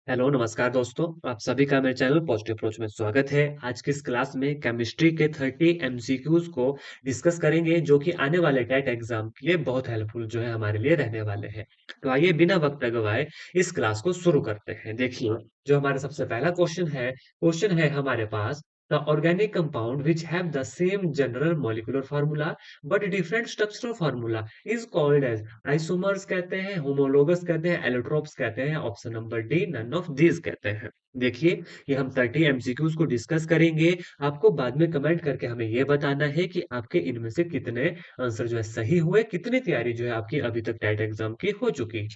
Hello, नमस्कार दोस्तों। आप सभी का मेरे चैनल पॉजिटिव अप्रोच में स्वागत है। आज की इस क्लास में केमिस्ट्री के 30 एमसीक्यूज को डिस्कस करेंगे जो कि आने वाले टेट एग्जाम के लिए बहुत हेल्पफुल जो है हमारे लिए रहने वाले हैं। तो आइए बिना वक्त गवाए इस क्लास को शुरू करते हैं। देखिए, जो हमारा सबसे पहला क्वेश्चन है हमारे पास the organic compound which have the same general molecular formula but different structural formula is called as isomers कहते हैं, होमोलोगस कहते हैं, एलोट्रोप्स कहते हैं। Option number D none of these कहते हैं। देखिए, ये हम 30 एमसीक्यूज को डिस्कस करेंगे। आपको बाद में कमेंट करके हमें ये बताना है कि आपके इनमें से कितने आंसर जो है सही हुए, कितनी तैयारी जो है आपकी अभी तक टेट एग्जाम की हो चुकी।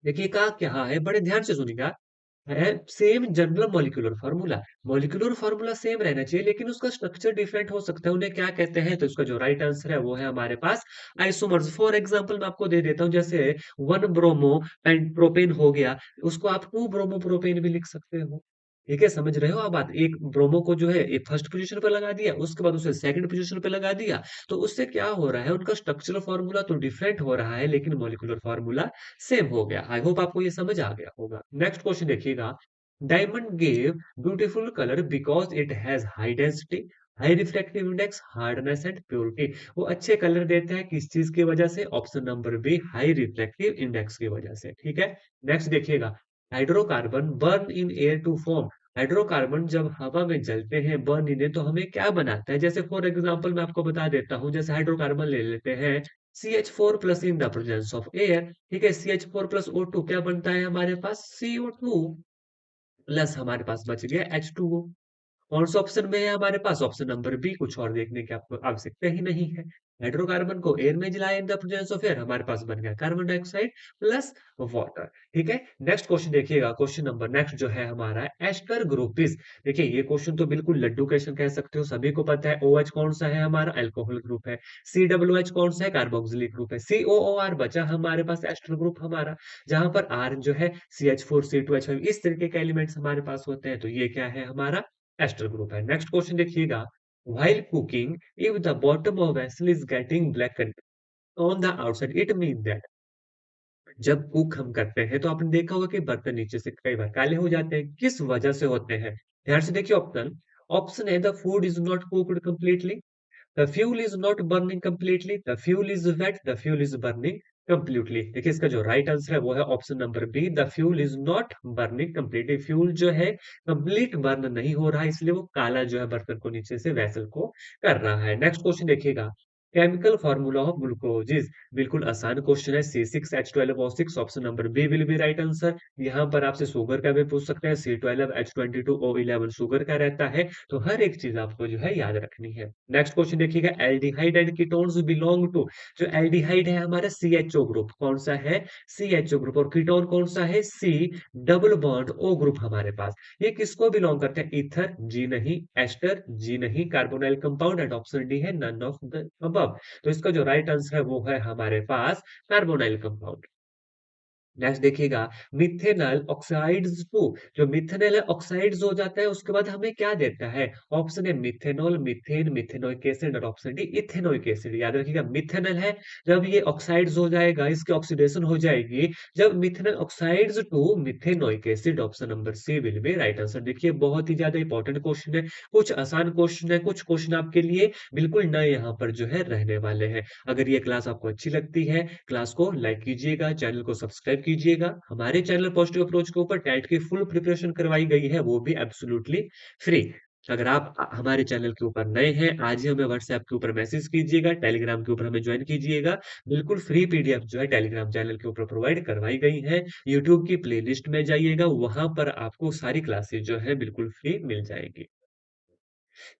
देखिए कहा क्या है, बड़े ध्यान से सुनिएगा। है same general molecular formula. Molecular formula same रहना चाहिए लेकिन उसका स्ट्रक्चर डिफरेंट हो सकता है। उन्हें क्या कहते हैं? तो इसका जो राइट आंसर है वो है हमारे पास आइसोमर्स। फॉर एग्जांपल मैं आपको दे देता हूं, जैसे 1 ब्रोमो एंड प्रोपेन हो गया, उसको आप 2 ब्रोमो प्रोपेन भी लिख सकते हो। ठीक है, समझ रहे हो आप बात? एक ब्रोमो को जो है एक फर्स्ट पोजीशन पे लगा दिया, उसके बाद उसे सेकंड पोजीशन पे लगा दिया, तो उससे क्या हो रहा है, उनका स्ट्रक्चरल फार्मूला तो डिफरेंट हो रहा है लेकिन मॉलिक्यूलर फार्मूला सेम हो गया। आई होप आपको ये समझ आ गया होगा। नेक्स्ट क्वेश्चन देखिएगा। Diamond gave beautiful colour because it has high density, high refractive index, hardness and purity. वो अच्छे कलर देते हैं किस चीज की वजह से? Option number B, high refractive index की वजह से। ठीक है, नेक्स्ट देखिएगा। Hydrocarbon burn in air to form. Hydrocarbon जब हवा में जलते हैं, बर्न इन तो हमें क्या बनाता है? जैसे फॉर एग्जांपल मैं आपको बता देता हूँ, जैसे हाइड्रोकार्बन ले लेते हैं CH4 plus in the presence of air. ठीक है, CH4 प्लस O2 क्या बनता है हमारे पास? CO2 प्लस हमारे पास बच गया H2O। कौन सा ऑप्शन में है हमारे पास? Option number B. कुछ और देखने की आपको आवश्यकता ही नहीं है। हाइड्रोकार्बन को एयर में जलाए in the presence of air, हमारे पास बन गया कार्बन डाइऑक्साइड प्लस वाटर। ठीक है, नेक्स्ट क्वेश्चन देखिएगा। क्वेश्चन नंबर नेक्स्ट जो है हमारा एस्टर ग्रुप इज। देखिए, ये क्वेश्चन तो बिल्कुल लड्डू क्वेश्चन कह सकते हो, सभी को पता है। OH कौन सा है हमारा? अल्कोहल ग्रुप है। COOH कौन सा है? कार्बोक्सिलिक ग्रुप है। COOR बचा हमारे पास एस्टर ग्रुप हमारा, जहां पर R जो है CH4 C2H5 इस तरीके के एलिमेंट्स हमारे पास होते हैं। तो ये क्या है हमारा? एस्टर ग्रुप है। नेक्स्ट क्वेश्चन देखिएगा। While cooking, if the bottom of vessel is getting black on the outside, it mean that. जब कुक हम करते हैं तो आपने देखा होगा कि बर्तन नीचे से कई बार काले हो जाते हैं। किस वजह से होते हैं? ध्यान से देखिए ऑप्शन। ऑप्शन है the food is not cooked completely, the fuel is not burning completely, the fuel is wet, the fuel is burning completely. देखिए, इसका जो राइट आंसर है वो है option number B, the fuel is not burning completely. Fuel जो है complete burn नहीं हो रहा है, इसलिए वो काला जो है बर्तन को नीचे से वेसल को कर रहा है। नेक्स्ट क्वेश्चन देखिएगा। Chemical formula of glucose is. बिल्कुल आसान क्वेश्चन है। C6H12O6, option number B will be right answer. यहाँ पर आपसे शुगर का भी पूछ सकते हैं। C12H22O11 शुगर का रहता है। तो हर एक चीज आपको जो है याद रखनी है। नेक्स्ट क्वेश्चन देखिएगा। Aldehyde and ketones belong to. जो एल्डिहाइड है हमारा CHO ग्रुप, कौन सा है? CHO group. और कीटोन कौन सा है? C double bond O group हमारे पास। ये किसको बिलोंग करते हैं? ईथर जी नहीं, एस्टर जी नहीं, carbonyl compound. And option D है नन ऑफ द अबव। तो इसका जो राइट आंसर है वो है हमारे पास कार्बोनाइल कंपाउंड। नेक्स्ट देखिएगा। Methanol oxidizes to. जो मिथेनॉल है ऑक्साइड्स हो जाता है, उसके बाद हमें क्या देता है? ऑप्शन है मिथेनॉल, मीथेन, मिथेनोइक एसिड। और ऑप्शन डी इथेनोइक एसिड। याद रखिएगा, मिथेनॉल है, जब ये ऑक्साइड्स हो जाएगा, इसकी ऑक्सीडेशन हो जाएगी, जब methanol oxidizes to methanoic acid. Option number C will be right answer. देखिए, बहुत ही ज्यादा इंपॉर्टेंट क्वेश्चन है। कुछ आसान क्वेश्चन है, कुछ क्वेश्चन आपके लिए बिल्कुल नए यहाँ पर जो है रहने वाले हैं। अगर ये क्लास आपको अच्छी लगती है, क्लास को लाइक कीजिएगा, चैनल को सब्सक्राइब कीजिएगा। हमारे चैनल पॉजिटिव अप्रोच के ऊपर टेट की फुल प्रिपरेशन करवाई गई है, वो भी एब्सोल्युटली फ्री। अगर आप हमारे चैनल के ऊपर नए हैं, आज ही हमें व्हाट्सएप के ऊपर मैसेज कीजिएगा, टेलीग्राम के ऊपर हमें ज्वाइन कीजिएगा। बिल्कुल फ्री पीडीएफ जो है टेलीग्राम चैनल के ऊपर प्रोवाइड करवाई गई है। यूट्यूब की प्लेलिस्ट में जाइएगा, वहां पर आपको सारी क्लासेस जो है बिल्कुल फ्री मिल जाएगी।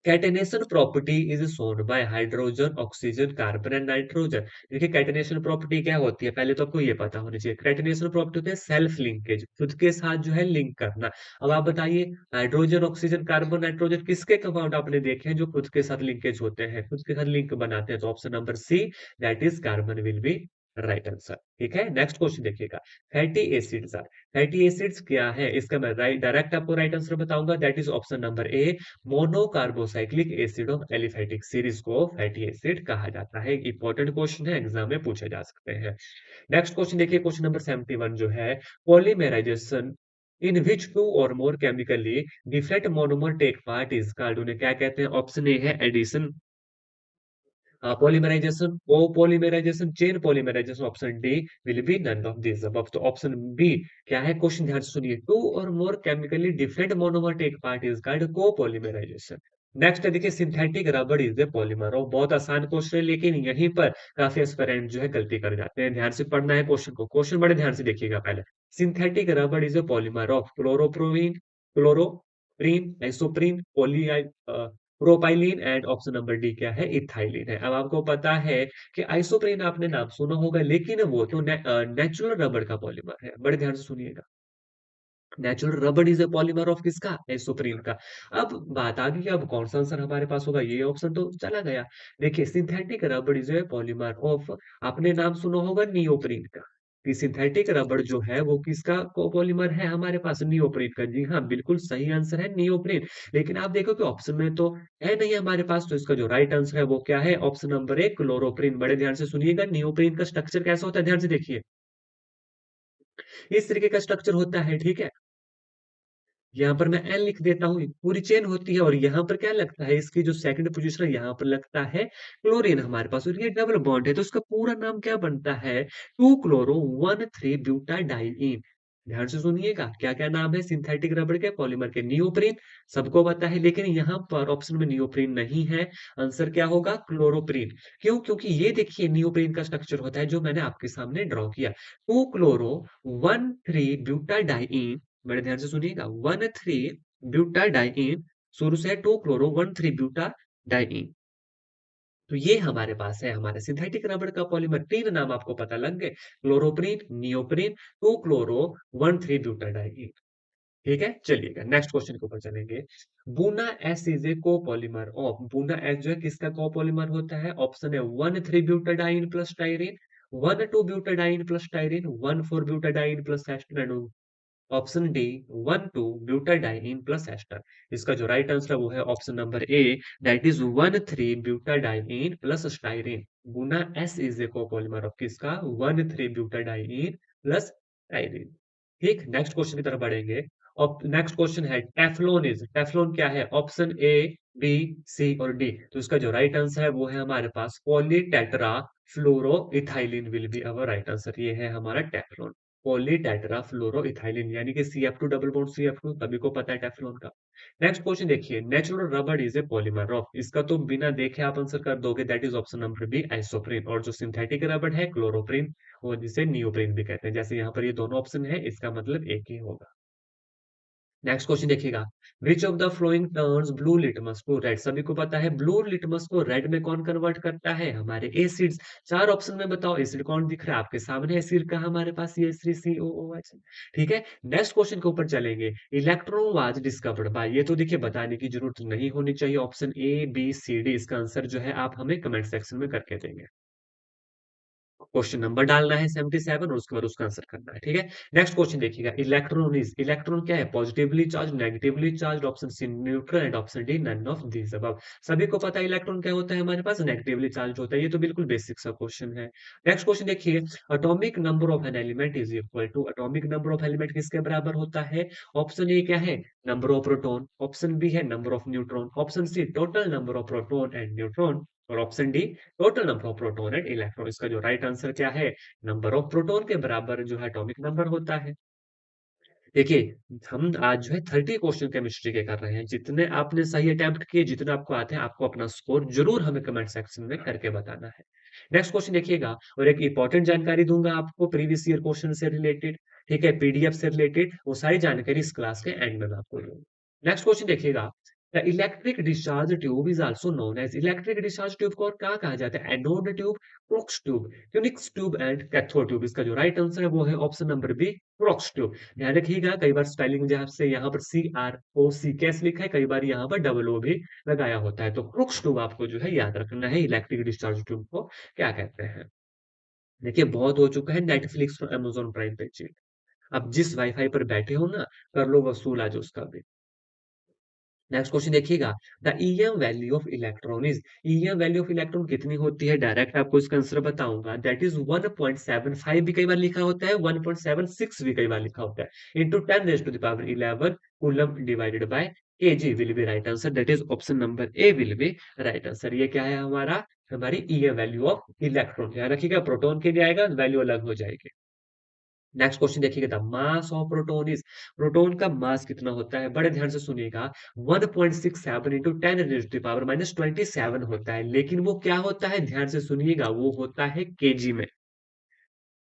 Catenation property is shown by hydrogen, oxygen, carbon and nitrogen. देखिए, कैटेनेशन प्रॉपर्टी क्या होती है, पहले तो आपको ये पता होना चाहिए। कैटेनेशन प्रॉपर्टी होती है सेल्फ लिंकेज, खुद के साथ जो है लिंक करना। अब आप बताइए, हाइड्रोजन, ऑक्सीजन, कार्बन, नाइट्रोजन किसके कंपाउंड आपने देखे हैं जो खुद के साथ लिंकेज होते हैं, खुद के साथ लिंक बनाते हैं? तो option number C, that is carbon will be right answer. ठीक है, नेक्स्ट क्वेश्चन देखिएगा। Fatty acids are. Fatty acids क्या है? इसका मैं डायरेक्ट आपको राइट आंसर बताऊंगा, that is option number A, monocarbocyclic acid of aliphatic series को फैटी एसिड कहा जाता है। इंपॉर्टेंट क्वेश्चन है, एग्जाम में पूछे जा सकते हैं। नेक्स्ट क्वेश्चन देखिए, क्वेश्चन नंबर 71 जो है, polymerization in which two or more chemically different monomer take part is called, उन्हें क्या कहते हैं? ऑप्शन ए है addition, polymerization, copolymerization, chain polymerization, option D will be none of this above. तो option B क्या है? क्वेश्चन ध्यान से सुनिए, two or more chemically different monomer take part is called copolymerization. Next है देखिए, synthetic rubber is a polymer, और बहुत आसान क्वेश्चन है, लेकिन यहीं पर काफी एस्पिरेंट जो है गलती कर जाते हैं। ध्यान से पढ़ना है क्वेश्चन को, क्वेश्चन बड़े ध्यान से देखिएगा पहले। Synthetic rubber is a polymer of chloroprovene, chloroprene, isoprene, poly propylene, and option number D क्या है? इथाइलीन है। अब आपको पता है कि आइसोप्रीन आपने नाम सुना होगा, लेकिन वो तो नेचुरल रबर का पॉलीमर है। बड़े ध्यान से सुनिएगा, natural rubber is a polymer of किसका? आइसोप्रीन का। अब बात आ गई, अब कौन सा आंसर हमारे पास होगा? ये ऑप्शन तो चला गया। देखिए, synthetic rubber is a polymer of, आपने नाम सुना होगा नियोप्रीन का, कि सिंथेटिक रबर जो है वो किसका पॉलीमर है हमारे पास? नियोप्रीन का। जी हाँ, बिल्कुल सही आंसर है नियोप्रीन। लेकिन आप देखो कि ऑप्शन में तो है नहीं हमारे पास, तो इसका जो राइट आंसर है वो क्या है? ऑप्शन नंबर ए क्लोरोप्रीन। बड़े ध्यान से सुनिएगा, नियोप्रीन का स्ट्रक्चर कैसा होता है? ध्यान से देखिए, इस तरीके का स्ट्रक्चर होता है, ठीक है। यहाँ पर मैं एन लिख देता हूँ, पूरी चेन होती है, और यहाँ पर क्या लगता है? इसकी जो सेकंड पोजीशन है, यहाँ पर लगता है क्लोरीन हमारे पास, और ये डबल बॉन्ड है, तो इसका पूरा नाम क्या बनता है? Two chloro one three butadiene. ध्यान से सुनिएगा, क्या क्या नाम है सिंथेटिक रबड़ के पॉलीमर के? नियोप्रीन, सबको पता है, लेकिन यहाँ पर ऑप्शन में नियोप्रीन नहीं है। आंसर क्या होगा? क्लोरोप्रीन। क्यों? क्योंकि ये देखिए नियोप्रीन का स्ट्रक्चर होता है जो मैंने आपके सामने ड्रॉ किया, टू क्लोरो वन थ्री ब्यूटाडाइइन। बड़े ध्यान से सुनिएगा, वन थ्री ब्यूटाडाइइन, शुरू से टू क्लोरो वन थ्री ब्यूटाडाइइन। तो ये हमारे पास है हमारे सिंथेटिक रबड़ का पॉलीमर। तीन नाम आपको पता लग गए, chloroprene, neoprene, two chloro one three butadiene. ठीक है, चलिएगा नेक्स्ट क्वेश्चन के ऊपर चलेंगे। Buna S is a copolymer of, Buna S जो है किसका कोपॉलीमर होता है? ऑप्शन है one three butadiene plus styrene, one two butadiene plus styrene, one four butadiene plus ester, option D one two butadiene plus ester. इसका जो right answer है वो है option number A, that is one three butadiene plus styrene. Buna S is a copolymer of किसका? One three butadiene plus styrene. ठीक, next question की तरफ बढ़ेंगे। और नेक्स्ट क्वेश्चन है टेफ्लॉन इज, टेफ्लॉन क्या है? ऑप्शन ए, बी, सी और डी। तो इसका जो राइट आंसर है वो है हमारे पास polytetrafluoroethylene will be our right answer. ये है हमारा टेफ्लॉन, पॉलीटेट्राफ्लोरोइथाइलिन, यानी कि CF2 डबल बॉन्ड CF2, सभी को पता है टेफ्लॉन का। नेक्स्ट क्वेश्चन देखिए, natural rubber is a polymer of, इसका तो बिना देखे आप आंसर कर दोगे, that is option number B isoprene. और जो सिंथेटिक रबर है क्लोरोप्रीन, और जिसे नियोप्रीन भी कहते हैं। जैसे यहाँ पर ये दोनों ऑप्शन है, इसका मतलब एक ही होगा। नेक्स्ट क्वेश्चन देखिएगा, which of the following turns blue litmus to red, सभी को पता है ब्लू लिटमस को रेड में कौन कन्वर्ट करता है? हमारे एसिड्स। चार ऑप्शन में बताओ एसिड कौन दिख रहा है आपके सामने? एसिड का हमारे पास ये COOH। ठीक है, नेक्स्ट क्वेश्चन के ऊपर चलेंगे। इलेक्ट्रॉन वाज डिस्कवर्ड बाय, ये तो देखिए बताने की जरूरत नहीं होनी चाहिए, option A B C D इसका आंसर जो है आप हमें कमेंट सेक्शन में करके देंगे। क्वेश्चन नंबर डालना है 77, और उसके बाद उसका आंसर करना है, ठीक है। नेक्स्ट क्वेश्चन देखिएगा, इलेक्ट्रॉन इज, इलेक्ट्रॉन क्या है? Positively charge, negatively charge, option C neutral, and option D none of this above. सभी को पता है इलेक्ट्रॉन क्या होता है हमारे पास? नेगेटिवली चार्ज होता है, ये तो बिल्कुल बेसिक सा क्वेश्चन है। नेक्स्ट क्वेश्चन देखिए, atomic number of an element is equal to, atomic number of element किसके बराबर होता है? ऑप्शन ए क्या है? Number of proton, option B है number of neutron, option C total number of proton and neutron, और option D total number of proton and electron. इसका जो राइट आंसर क्या है? नंबर ऑफ प्रोटॉन के बराबर जो है एटॉमिक नंबर होता है। देखिए, हम आज जो है 30 क्वेश्चन केमिस्ट्री के कर रहे हैं। जितने आपने सही अटेम्प्ट किए, जितने आपको आते हैं, आपको अपना स्कोर जरूर हमें कमेंट सेक्शन में करके बताना है। नेक्स्ट क्वेश्चन देखिएगा, और एक इंपॉर्टेंट जानकारी दूंगा आपको प्रीवियस ईयर क्वेश्चन से रिलेटेड, ठीक है, पीडीएफ से रिलेटेड, वो सारी जानकारी इस क्लास के एंड में मैं आपको दूंगा। नेक्स्ट क्वेश्चन देखिएगा, the electric discharge tube is also known as, electric discharge tube को और क्या कहा जाता है? Anode tube, Crookes tube, Unix tube and cathode tube. इसका जो राइट आंसर है वो है option number B, Crookes tube. ध्यान रखिएगा, कई बार स्पेलिंग जहाँ से यहाँ पर CROC कैसे लिखा है, कई बार यहाँ पर डबल ओ भी लगाया होता है। तो क्रोक्स ट्यूब आपको जो है याद रखना है, इलेक्ट्रिक डिस्चार्ज ट्यूब को क्या कहते हैं। देखिए, बहुत हो चुका है नेटफ्लिक्स और अमेजोन प्राइम पे चीट। अब जिस वाईफाई पर बैठे हो ना, कर लो वसूल आज उसका भी। नेक्स्ट क्वेश्चन देखिएगा, the EM value of electron is, EM value of electron कितनी होती है? डायरेक्ट आपको इसका आंसर बताऊंगा, दैट इज 1.75 भी कई बार लिखा होता है, 1.76 भी कई बार लिखा होता है, into 10 raise to the power 11 coulomb divided by KG will be right answer, that is option number A will be right answer. ये क्या है हमारा, हमारी ईएम वैल्यू ऑफ इलेक्ट्रॉन। ध्यान रखिएगा, प्रोटॉन के लिए आएगा वैल्यू अलग हो जाएगी। नेक्स्ट क्वेश्चन देखिएगा, the mass of proton is, proton का मास कितना होता है? बड़े ध्यान से सुनिएगा, 1.67 into 10 raise to the power minus 27 होता है, लेकिन वो क्या होता है? ध्यान से सुनिएगा, वो होता है केजी में।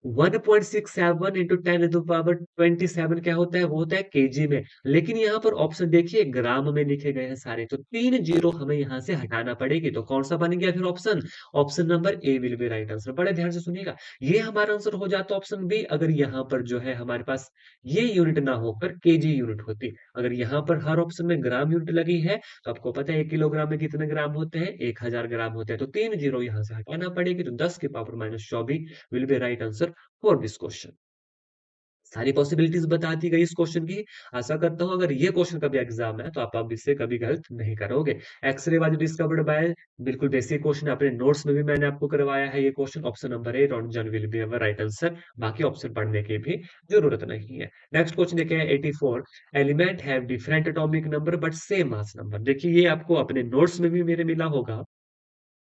1.67 इंटू 10 टू द पावर 27 क्या होता है? वो होता है केजी में। लेकिन यहाँ पर ऑप्शन देखिए ग्राम में लिखे गए हैं सारे, तो 3 जीरो हमें यहाँ से हटाना पड़ेगी, तो कौन सा बन गया फिर option? Option number A will be right answer. बड़े ध्यान से सुनिएगा, ये हमारा आंसर हो जाता ऑप्शन बी, अगर यहाँ पर जो है हमारे पास ये यूनिट ना होकर केजी यूनिट होती। अगर यहाँ पर हर ऑप्शन में ग्राम यूनिट लगी है, तो आपको पता है 1 किलोग्राम में कितने ग्राम होते हैं? 1000 ग्राम होते हैं, तो 3 जीरो यहाँ से हटाना पड़ेगी, तो 10 की power minus 24 will be right answer for this question. सारी पॉसिबिलिटीज बता दी गई इस क्वेश्चन की। आशा करता हूं अगर ये क्वेश्चन कभी एग्जाम है तो आप अब इससे कभी गलत नहीं करोगे। एक्सरे वाज डिस्कवर्ड बाय, बिल्कुल बेसिक क्वेश्चन, अपने नोट्स में भी मैंने आपको करवाया है ये question. Option number A Röntgen will be our right answer, बाकी ऑप्शन पढ़ने की भी जरूरत नहीं है। नेक्स्ट क्वेश्चन देखिए 84, element have different atomic number but same mass number. देखिए ये आपको अपने नोट्स में भी मेरे मिला होगा,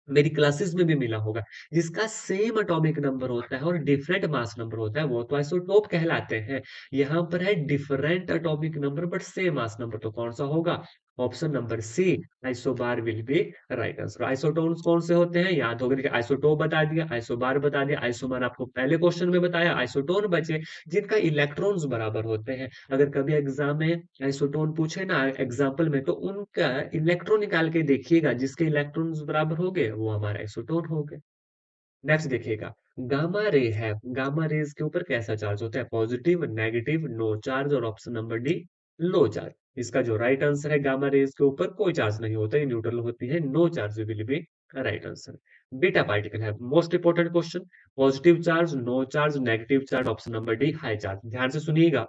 मेरी क्लासेस में भी मिला होगा, जिसका सेम एटॉमिक नंबर होता है और डिफरेंट मास नंबर होता है वो तो आइसोटोप कहलाते हैं। यहाँ पर है different atomic number but same mass number, तो कौन सा होगा? Option number C, isobar will be right answer. Isotones कौन से होते हैं? याद होगा, देखिए आइसोटोप बता दिया, आइसोबार बता दिया, आइसोमर आपको पहले क्वेश्चन में बताया, आइसोटोन बचे जिनका इलेक्ट्रॉन्स बराबर होते हैं। अगर कभी एग्जाम में आइसोटोन पूछे ना एग्जाम्पल में, तो उनका इलेक्ट्रॉन निकाल के देखिएगा, जिसके इलेक्ट्रॉन्स बराबर हो गए वो हमारा आइसोटोन हो गए। नेक्स्ट देखिएगा, गामा रे है, गामा रेज के ऊपर कैसा चार्ज होता है? पॉजिटिव, नेगेटिव, नो चार्ज, और ऑप्शन नंबर डी लो चार्ज। इसका जो राइट आंसर है, गामा रेज के ऊपर कोई चार्ज नहीं होता, ये न्यूट्रल होती है, no charge will be right answer. Beta particle है, most important question, positive charge, no charge, negative charge, option number D high charge. ध्यान से सुनिएगा,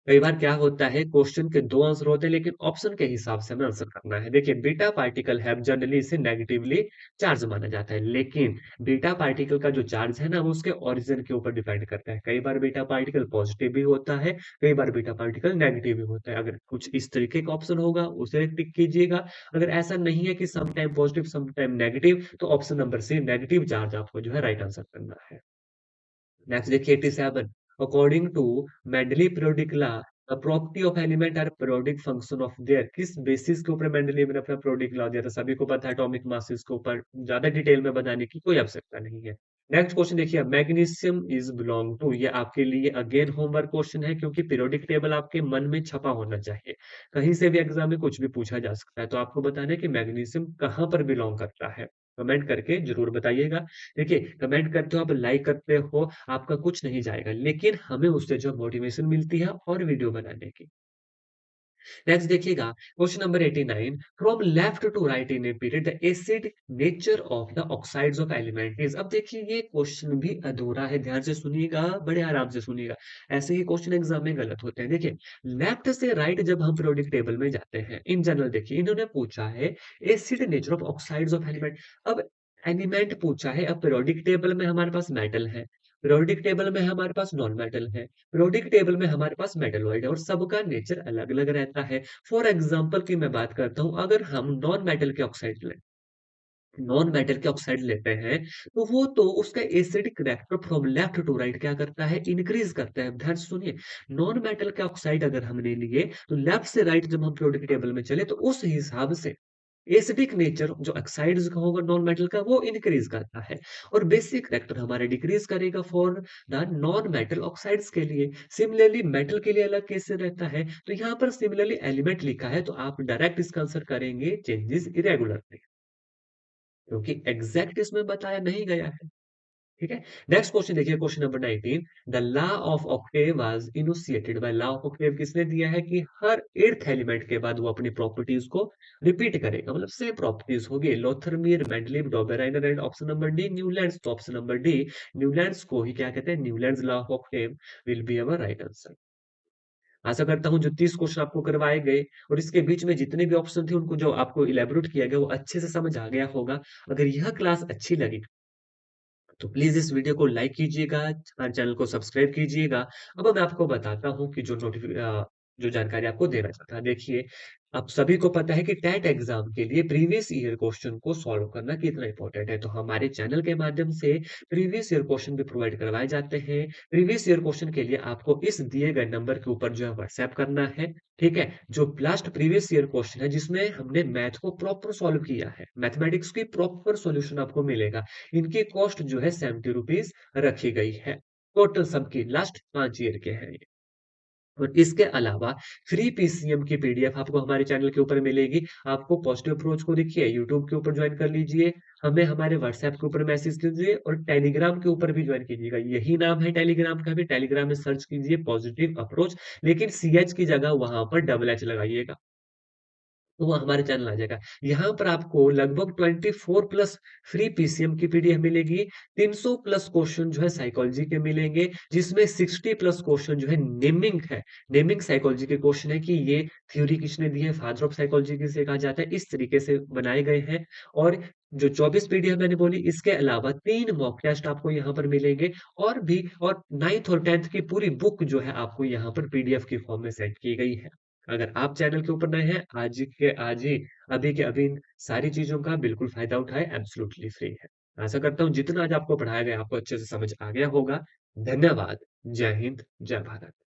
कई बार क्या होता है क्वेश्चन के दो आंसर होते हैं, लेकिन ऑप्शन के हिसाब से हमें आंसर करना है। देखिए बीटा पार्टिकल है, जनरली इसे नेगेटिवली चार्ज माना जाता है, लेकिन बीटा पार्टिकल का जो चार्ज है ना वो उसके ओरिजिन के ऊपर डिपेंड करता है। कई बार बीटा पार्टिकल पॉजिटिव भी होता है, कई बार बीटा पार्टिकल नेगेटिव भी होता है। अगर कुछ इस तरीके का ऑप्शन होगा उसे टिक कीजिएगा, अगर ऐसा नहीं है कि some time positive some time negative, तो option number C negative charge आपको जो है राइट आंसर करना है। नेक्स्ट देखिए 87, according to Mendeleev periodic law the property of element are periodic function of their, किस बेसिस के ऊपर मेंडलीव ने अपना पीरियोडिक लॉ दिया था? सभी को पता है, एटॉमिक मासेस के ऊपर ज्यादा डिटेल में बताने की कोई आवश्यकता नहीं है। नेक्स्ट क्वेश्चन देखिए, मैग्नीशियम इज बिलोंग टू, ये आपके लिए अगेन होमवर्क क्वेश्चन है, क्योंकि पीरियोडिक टेबल आपके मन में छपा होना चाहिए। कहीं से भी एग्जाम में कुछ भी पूछा जा सकता है, तो आपको बताना है कि मैग्नीशियम कहाँ पर बिलोंग करता है। कमेंट करके जरूर बताइएगा। देखिए कमेंट करते हो आप, लाइक करते हो, आपका कुछ नहीं जाएगा, लेकिन हमें उससे जो मोटिवेशन मिलती है और वीडियो बनाने की। नेक्स्ट देखिएगा, question number 89, from left to right in a period the acid nature of the oxides of element is. अब देखिए ये क्वेश्चन भी अधूरा है, ध्यान से सुनिएगा, बड़े आराम से सुनिएगा, ऐसे ही क्वेश्चन एग्जाम में गलत होते हैं। देखिए लेफ्ट से राइट जब हम पीरियोडिक टेबल में जाते हैं, इन जनरल देखिए इन्होंने पूछा है acid nature of oxides of element. अब एलिमेंट पूछा है, अब पीरियोडिक टेबल में हमारे पास मेटल है, पीरियोडिक टेबल में हमारे पास नॉन मेटल है, पीरियोडिक टेबल में हमारे पास मेटलॉइड है, और सबका नेचर अलग-अलग रहता है। फॉर एग्जांपल की मैं बात करता हूँ, अगर हम नॉन मेटल के ऑक्साइड लेते हैं, तो वो तो उसका acidic reactor from left to right क्या करता है? इंक्रीज करता है। ध्यान से सुनिए, नॉन मेटल के ऑक्साइड अगर हमने लिए, तो लेफ्ट से राइट जब हम पीरियोडिक टेबल में चले, तो उस हिसाब से एसिडिक नेचर जो ऑक्साइड्स का होगा नॉन मेटल का, वो इंक्रीज करता है, और बेसिक रिएक्टर हमारे डिक्रीज करेगा for the non metal oxides के लिए। सिमिलरली मेटल के लिए अलग कैसे रहता है, तो यहाँ पर सिमिलरली एलिमेंट लिखा है, तो आप डायरेक्ट इसका आंसर करेंगे चेंजेस इरेगुलरली, क्योंकि एग्जैक्ट इसमें बताया नहीं गया है। ठीक है। नेक्स्ट क्वेश्चन देखिए, question number 19, the law of Octave was initiated by, law of Octave किसने दिया है कि हर एट्थ एलिमेंट के बाद वो अपनी प्रॉपर्टीज को रिपीट करेगा, मतलब सेम प्रॉपर्टीज होगी। Lothar Meyer, Mendeleev, Dobereiner and option number D Newlands, तो ऑप्शन नंबर डी न्यूलैंड्स को ही क्या कहते हैं? Newlands law of octave will be our right answer. आशा करता हूँ जो 30 क्वेश्चन आपको करवाए गए और इसके बीच में जितने भी ऑप्शन थे उनको जो आपको इलैबोरेट किया गया वो अच्छे से समझ आ गया होगा। अगर यह क्लास अच्छी लगी तो प्लीज़ इस वीडियो को लाइक कीजिएगा, हमारे चैनल को सब्सक्राइब कीजिएगा। अब मैं आपको बताता हूँ कि जो जानकारी आपको देना चाहता। देखिए, आप सभी को पता है कि टेट एग्ज़ाम के लिए प्रीवियस ईयर क्वेश्चन को सॉल्व करना कितना इम्पोर्टेंट है। तो हमारे चैनल के माध्यम से प्रीवियस ईयर क्वेश्चन भी प्रोवाइड करवाए जाते हैं। प्रीवियस ईयर क्वेश्चन के लिए आपको इस दिए गए नंबर के ऊपर जो है व्हाट्सएप करना है, ठीक है? जो लास्ट प्रीवियस ईयर क्वेश्चन है जिसमें हमने मैथ को प्रॉपर सॉल्व किया है, मैथमेटिक्स की प्रॉपर सॉल्यूशन आपको मिलेगा। इनकी कॉस्ट जो है ₹70 रखी गई है। टोटल सबकी लास्ट 5 ईयर के हैं ये। और इसके अलावा फ्री पीसीएम की पीडीएफ आपको हमारे चैनल के ऊपर मिलेगी। आपको पॉजिटिव अप्रोच को देखिए यूट्यूब के ऊपर जॉइन कर लीजिए, हमें हमारे व्हाट्सएप के ऊपर मैसेज कीजिए और टेलीग्राम के ऊपर भी जॉइन कीजिएगा। यही नाम है टेलीग्राम का भी, टेलीग्राम में सर्च कीजिए पॉजिटिव अप्रोच, लेकिन सीएच की जगह वहाँ पर डबल एच लगाइएगा। तो वो हमारे चैनल आ जाएगा। यहाँ पर आपको लगभग 24 प्लस फ्री पीसीएम की पीडीएफ मिलेगी, 300 प्लस क्वेश्चन जो है साइकोलॉजी के मिलेंगे, जिसमें 60 प्लस क्वेश्चन जो है नेमिंग है। नेमिंग साइकोलॉजी के क्वेश्चन है कि ये थ्योरी किसने दी है, फादर ऑफ साइकोलॉजी किसे कहा जाता है, इस तरीके से बनाए गए हैं। और जो 24 पीडीएफ मैंने बोली, इसके अलावा 3 मॉक टेस्ट आपको यहाँ पर मिलेंगे और 9th और 10th की पूरी बुक जो है आपको यहाँ पर पीडीएफ की फॉर्म में सेंड की गई है। अगर आप चैनल के ऊपर नए हैं, आज ही, अभी के अभी इन सारी चीज़ों का बिल्कुल फ़ायदा उठाएँ, एब्सोल्यूटली फ्री है। आशा करता हूँ जितना आज आपको पढ़ाया गया, आपको अच्छे से समझ आ गया होगा। धन्यवाद। जय हिंद, जय भारत।